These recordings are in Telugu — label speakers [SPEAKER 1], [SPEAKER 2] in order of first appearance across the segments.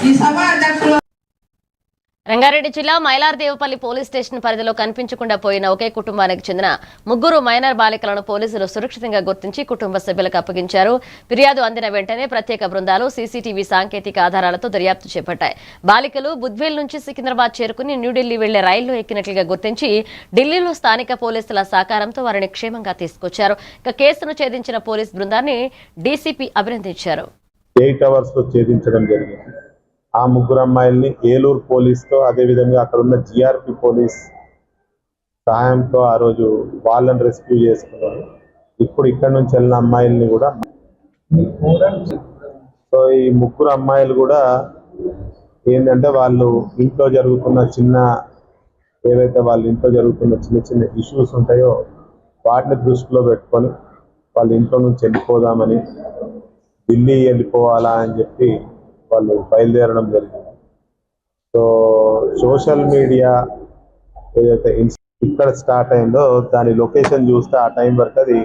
[SPEAKER 1] ఈ సభ అధ్యక్షులు
[SPEAKER 2] రంగారెడ్డి జిల్లా మైలార్దేవపల్లి పోలీస్ స్టేషన్ పరిధిలో కనిపించకుండా పోయిన ఒకే కుటుంబానికి చెందిన 3 మైనర్ బాలికలను పోలీసులు సురక్షితంగా గుర్తించి కుటుంబ సభ్యులకు అప్పగించారు. ఫిర్యాదు అందిన వెంటనే ప్రత్యేక బృందాలు సీసీటీవీ సాంకేతిక ఆధారాలతో దర్యాప్తు చేపట్టాయి. బాలికలు బుద్వేల్ నుంచి సికింద్రాబాద్ చేరుకుని న్యూఢిల్లీ వెళ్లే రైల్లో ఎక్కినట్లుగా గుర్తించి ఢిల్లీలో స్థానిక పోలీసుల సహకారంతో వారిని క్షేమంగా తీసుకొచ్చారు. ఇక కేసును ఛేదించిన పోలీస్ బృందాన్ని డీసీపీ అభినందించారు.
[SPEAKER 3] 8 hours లో ఛేదించడం జరిగింది. ఆ 3 అమ్మాయిల్ని ఏలూరు పోలీస్తో అదేవిధంగా అక్కడ ఉన్న జిఆర్పి పోలీస్ సహాయంతో ఆ రోజు వాళ్ళని రెస్క్యూ చేసుకున్నారు. ఇప్పుడు ఇక్కడ నుంచి వెళ్ళిన అమ్మాయిల్ని కూడా సో ఈ 3 అమ్మాయిలు కూడా ఏంటంటే వాళ్ళు ఇంట్లో జరుగుతున్న ఏవైతే వాళ్ళ ఇంట్లో జరుగుతున్న చిన్న ఇష్యూస్ ఉంటాయో వాటిని దృష్టిలో పెట్టుకొని వాళ్ళ ఇంట్లో నుంచి వెళ్ళిపోదామని ఢిల్లీ వెళ్ళిపోవాలా అని చెప్పి వాళ్ళు బయలుదేరడం జరిగింది. సో సోషల్ మీడియా ఏదైతే ఇక్కడ స్టార్ట్ అయిందో దాని లొకేషన్ చూస్తే ఆ టైం వరకు అది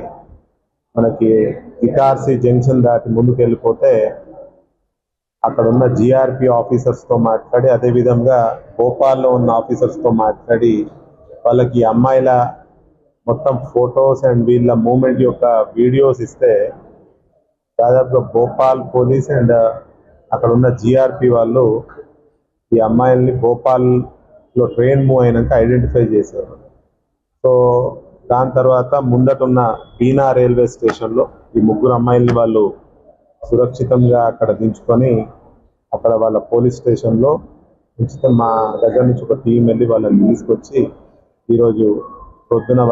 [SPEAKER 3] మనకి ఇటార్సీ జంక్షన్ దాటి ముందుకు వెళ్ళిపోతే అక్కడ ఉన్న జిఆర్పి ఆఫీసర్స్తో మాట్లాడి అదేవిధంగా భోపాల్లో ఉన్న ఆఫీసర్స్తో మాట్లాడి వాళ్ళకి అమ్మాయిల మొత్తం ఫొటోస్ అండ్ వీళ్ళ మూమెంట్ యొక్క వీడియోస్ ఇస్తే దాదాపుగా భోపాల్ పోలీస్ అండ్ అక్కడ ఉన్న జిఆర్పి వాళ్ళు ఈ అమ్మాయిల్ని భోపాల్లో ట్రైన్ మూవ్ అయినాక ఐడెంటిఫై చేశారు. సో దాని తర్వాత ముందటున్న బీనా రైల్వే స్టేషన్లో ఈ 3 అమ్మాయిల్ని వాళ్ళు సురక్షితంగా అక్కడ దించుకొని అక్కడ వాళ్ళ పోలీస్ స్టేషన్లో ఉంచితే మా దగ్గర నుంచి ఒక టీం వెళ్ళి వాళ్ళని తీసుకొచ్చి ఈరోజు పొద్దున